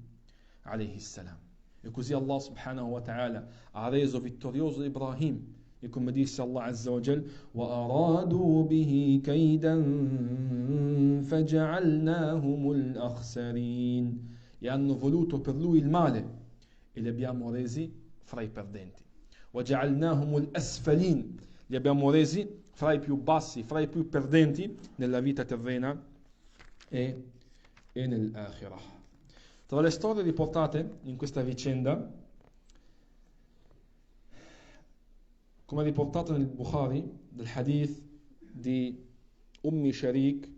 [SPEAKER 1] alayhi salam. E così Allah subhanahu wa ta'ala ha reso vittorioso Ibrahim, e come disse Allah azza wa jal: وَأَرَادُوا بِهِ كَيْدًا فَجَعَلْنَاهُمُ الْأَخْسَرِينَ, e hanno voluto per lui il male e li abbiamo resi fra i perdenti. وَجَعَلْنَاهُمُ الْأَسْفَلِينَ, li abbiamo resi fra i più bassi, fra i più perdenti nella vita terrena e nell'akhirah. Tra le storie riportate in questa vicenda, come riportato nel Bukhari, del hadith di Ummi Sharik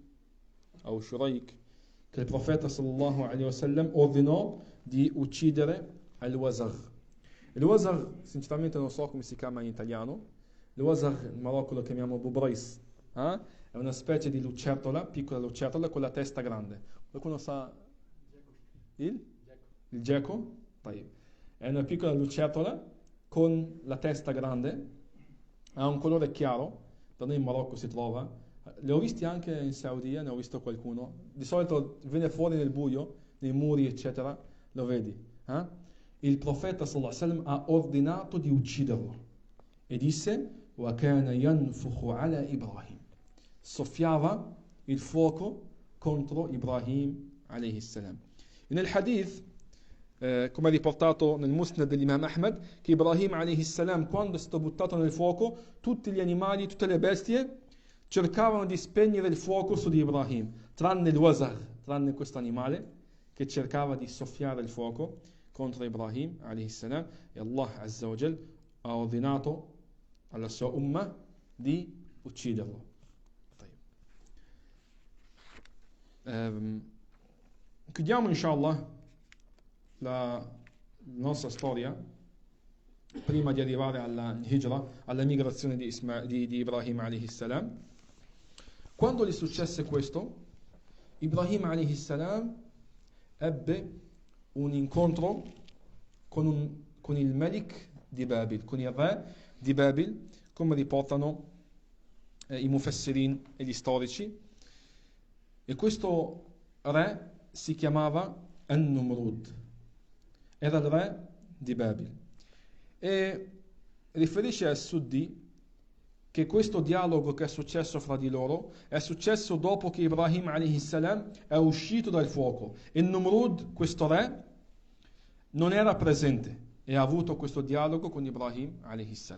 [SPEAKER 1] o Shuraik, che il profeta sallallahu alaihi wasallam ordinò di uccidere al-Wazagh. Il Wazagh, sinceramente non so come si chiama in italiano. Il Wazagh in Marocco lo chiamiamo Bubrais, è una specie di lucertola, piccola lucertola con la testa grande. Qualcuno sa il geco? È una piccola lucertola con la testa grande, ha un colore chiaro, da noi in Marocco si trova, li ho visti anche in Saudia, ne ho visto qualcuno, di solito viene fuori nel buio, nei muri eccetera, lo vedi. Il profeta sallallahu alaihi wasallam ha ordinato di ucciderlo e disse: وَكَانَ يَنْفُخُ عَلَى إِبْرَاهِيمَ, soffiava il fuoco contro Ibrahim alayhi salam. E nel hadith, come riportato nel Musnad dell'Imam Ahmad, che Ibrahim alayhi salam, quando è stato buttato nel fuoco, tutti gli animali, tutte le bestie cercavano di spegnere il fuoco su di Ibrahim, tranne il Wazagh, tranne questo animale che cercava di soffiare il fuoco contro Ibrahim alayhi salam, e Allah azza wa jal ha ordinato alla sua umma di ucciderlo. Chiudiamo inshallah la nostra storia prima di arrivare alla hijra, alla migrazione di Ibrahim alayhi salam. Quando gli successe questo, Ibrahim alayhi salam ebbe un incontro con il Malik di Babil, con il re di Babil, come riportano i Mufassirin e gli storici. E questo re si chiamava An-Numrud, era il re di Babil. E riferisce al Suddi che questo dialogo che è successo fra di loro è successo dopo che Ibrahim a.s. è uscito dal fuoco e Numrud, questo re, non era presente e ha avuto questo dialogo con Ibrahim a.s.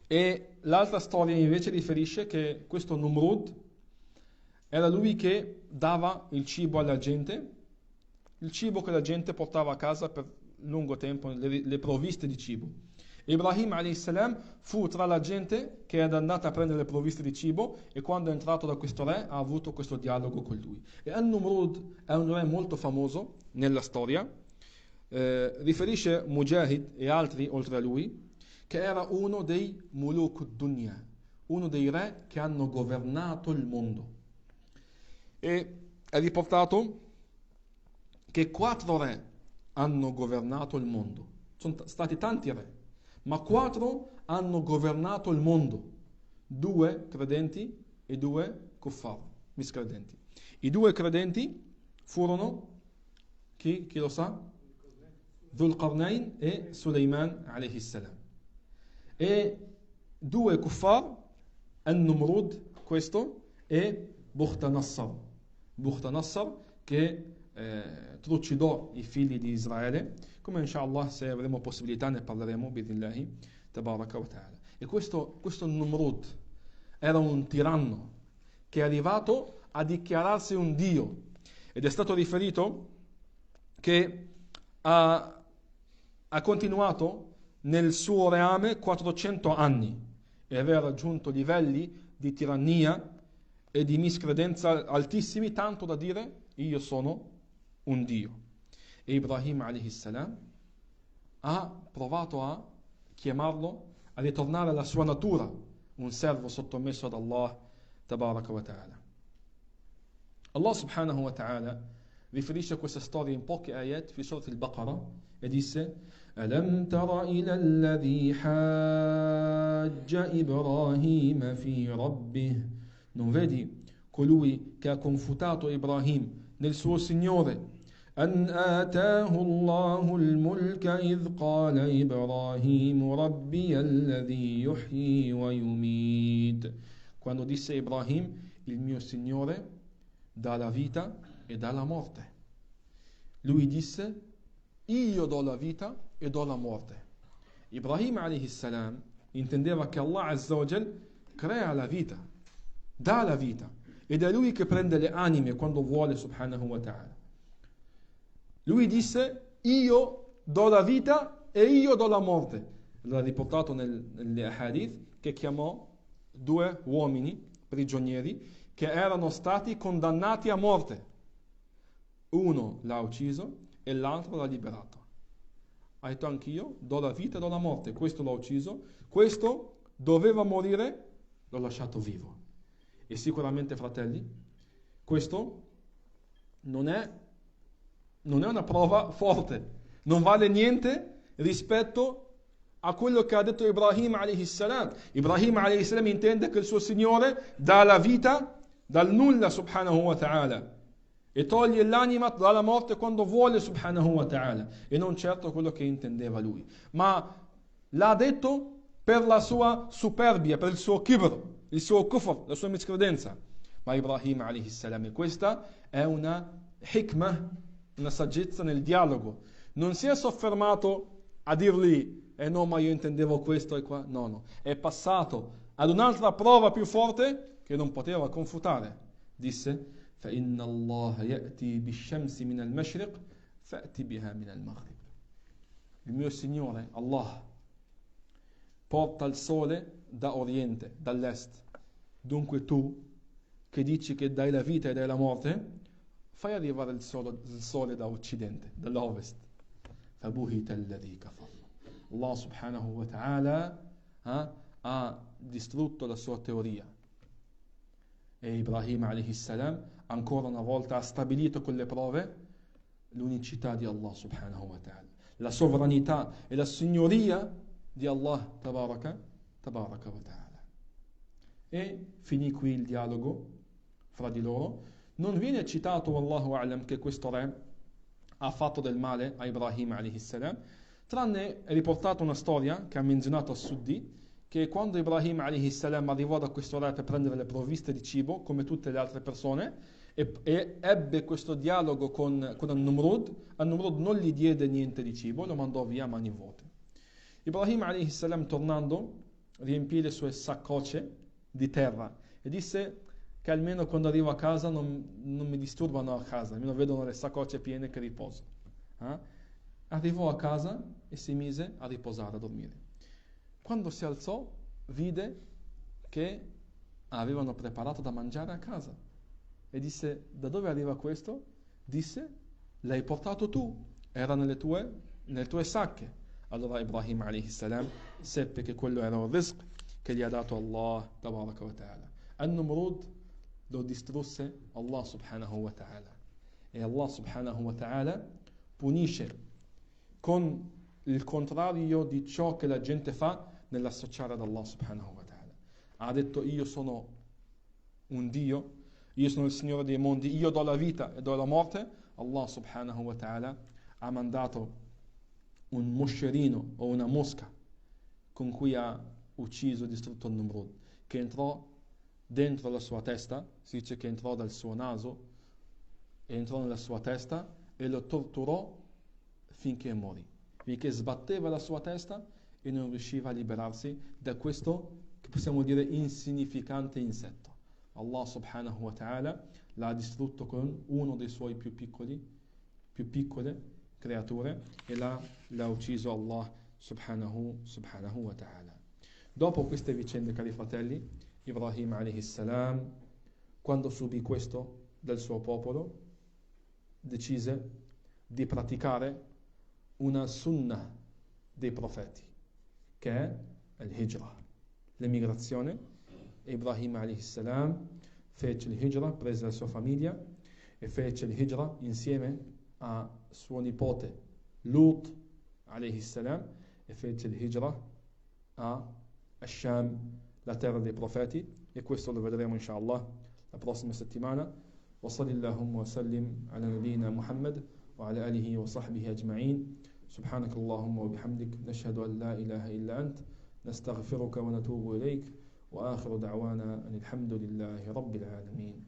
[SPEAKER 1] E l'altra storia invece riferisce che questo Numrud era lui che dava il cibo alla gente, il cibo che la gente portava a casa per lungo tempo, le provviste di cibo. Ibrahim a.s. fu tra la gente che era andata a prendere le provviste di cibo e quando è entrato da questo re ha avuto questo dialogo con lui. E An-Numrud è un re molto famoso nella storia, riferisce Mujahid e altri oltre a lui che era uno dei muluk dunya, uno dei re che hanno governato il mondo. E è riportato che 4 re hanno governato il mondo. Sono stati tanti re, ma 4 hanno governato il mondo. 2 credenti e 2 kuffar, miscredenti. I 2 credenti furono, chi lo sa? Dhul Qarnayn e Suleiman alayhi salam. E 2 kuffar, An-Numrud, questo, e Buhtanassar, che trucidò i figli di Israele, come inshallah se avremo possibilità ne parleremo bi'idhnillahi tabaraka wa ta'ala. E questo Numrud era un tiranno che è arrivato a dichiararsi un dio ed è stato riferito che ha continuato nel suo reame 400 anni e aveva raggiunto livelli di tirannia e di miscredenza altissimi, tanto da dire io sono un dio. E Ibrahim a.s. ha provato a chiamarlo a ritornare alla sua natura, un servo sottomesso ad Allah tabaraka wa ta'ala. Allah subhanahu wa ta'ala riferisce questa storia in pochi ayat fi surat al-Baqarah e disse: Alam tara ila alladhi hajja Ibrahim fi rabbih. Non vedi colui che ha confutato Ibrahim nel suo Signore? أن آتاه الله الملك إذ قال إبراهيم ربي الذي يحيي ويميت. Quando disse Ibrahim, il mio Signore dà la vita e dà la morte. Lui disse, io do la vita e do la morte. Ibrahim a.s. intendeva che Allah Azza wa Jal crea la vita, dà la vita, ed è Lui che prende le anime quando vuole, subhanahu wa ta'ala. Lui disse, io do la vita e io do la morte. L'ha riportato negli hadith che chiamò 2 uomini prigionieri che erano stati condannati a morte. Uno l'ha ucciso e l'altro l'ha liberato. Ha detto anch'io do la vita e do la morte. Questo l'ha ucciso, questo doveva morire, l'ho lasciato vivo. E sicuramente, fratelli, questo non è una prova forte, non vale niente rispetto a quello che ha detto Ibrahim a.s. Ibrahim a.s. intende che il suo Signore dà la vita dal nulla subhanahu wa ta'ala e toglie l'anima dalla morte quando vuole subhanahu wa ta'ala, e non certo quello che intendeva lui, ma l'ha detto per la sua superbia, per il suo kibr, il suo kufr, la sua miscredenza. Ma Ibrahim a.s. questa è una hikmah, una saggezza nel dialogo. Non si è soffermato a dirgli no, ma io intendevo questo e qua. No, è passato ad un'altra prova più forte che non poteva confutare. Disse: فَإِنَّ اللَّهَ يَأْتِي بِالشَّمْسِ مِنَ الْمَشْرِقِ فَأْتِ بِهَا مِنَ الْمَغْرِبِ. Il mio Signore, Allah, porta il sole da oriente, dall'est. Dunque tu, che dici che dai la vita e dai la morte, fai arrivare il sole da occidente, dall'ovest. فَبُهِتَ الَّذِي كَفَرَ. Allah subhanahu wa ta'ala ha distrutto la sua teoria. E Ibrahim a.s. ancora una volta ha stabilito con le prove l'unicità di Allah subhanahu wa ta'ala, la sovranità e la signoria di Allah tabaraka wa ta'ala. E finì qui il dialogo fra di loro. Non viene citato, wallahu a'lam, che questo re ha fatto del male a Ibrahim alayhi salam, tranne è riportata una storia che ha menzionato As-Suddi, che quando Ibrahim alayhi salam arrivò da questo re per prendere le provviste di cibo, come tutte le altre persone, e ebbe questo dialogo con An-Numrud non gli diede niente di cibo, lo mandò via a mani vuote. Ibrahim alayhi salam, tornando, riempì le sue saccocce di terra e disse che almeno quando arrivo a casa non mi disturbano a casa, almeno vedono le saccocce piene che riposo. Arrivò a casa e si mise a riposare, a dormire. Quando si alzò, vide che avevano preparato da mangiare a casa e disse: da dove arriva questo? Disse: l'hai portato tu, era nelle tue sacche. Allora Ibrahim alayhi salam seppe che quello era un rizq che gli ha dato Allah tabaraka wa ta'ala. An-Numrud lo distrusse Allah subhanahu wa ta'ala, e Allah subhanahu wa ta'ala punisce con il contrario di ciò che la gente fa nell'associare ad Allah subhanahu wa ta'ala. Ha detto: io sono un Dio, io sono il Signore dei mondi, io do la vita e do la morte. Allah subhanahu wa ta'ala ha mandato un moscerino o una mosca con cui ha ucciso e distrutto il Numrud, che entrò dentro la sua testa, si dice che entrò dal suo naso, entrò nella sua testa e lo torturò finché morì, finché sbatteva la sua testa e non riusciva a liberarsi da questo, che possiamo dire, insignificante insetto. Allah subhanahu wa ta'ala l'ha distrutto con uno dei suoi più piccole creature, e l'ha ucciso Allah subhanahu wa ta'ala. Dopo queste vicende, cari fratelli, Ibrahim alayhi salam, quando subì questo del suo popolo, decise di praticare una sunnah dei profeti, che è il-hijra, l'emigrazione. Ibrahim alayhi salam fece il-hijra, prese la sua famiglia e fece il-hijra insieme a suo nipote Lut alayhi salam, e fece il-hijra a Sham, la terra dei profeti, e questo lo vedremo inshallah la prossima settimana. Wa sallallahu wa sallim ala nabiyyina Muhammad wa ala alihi wa sahbihi ajma'in. Subhanakallahumma wa bihamdik, nashhadu an la ilaha illa ant, nastaghfiruka wa natubu ilayk, wa akhiru da'wana anil hamdulillahi rabbil alamin.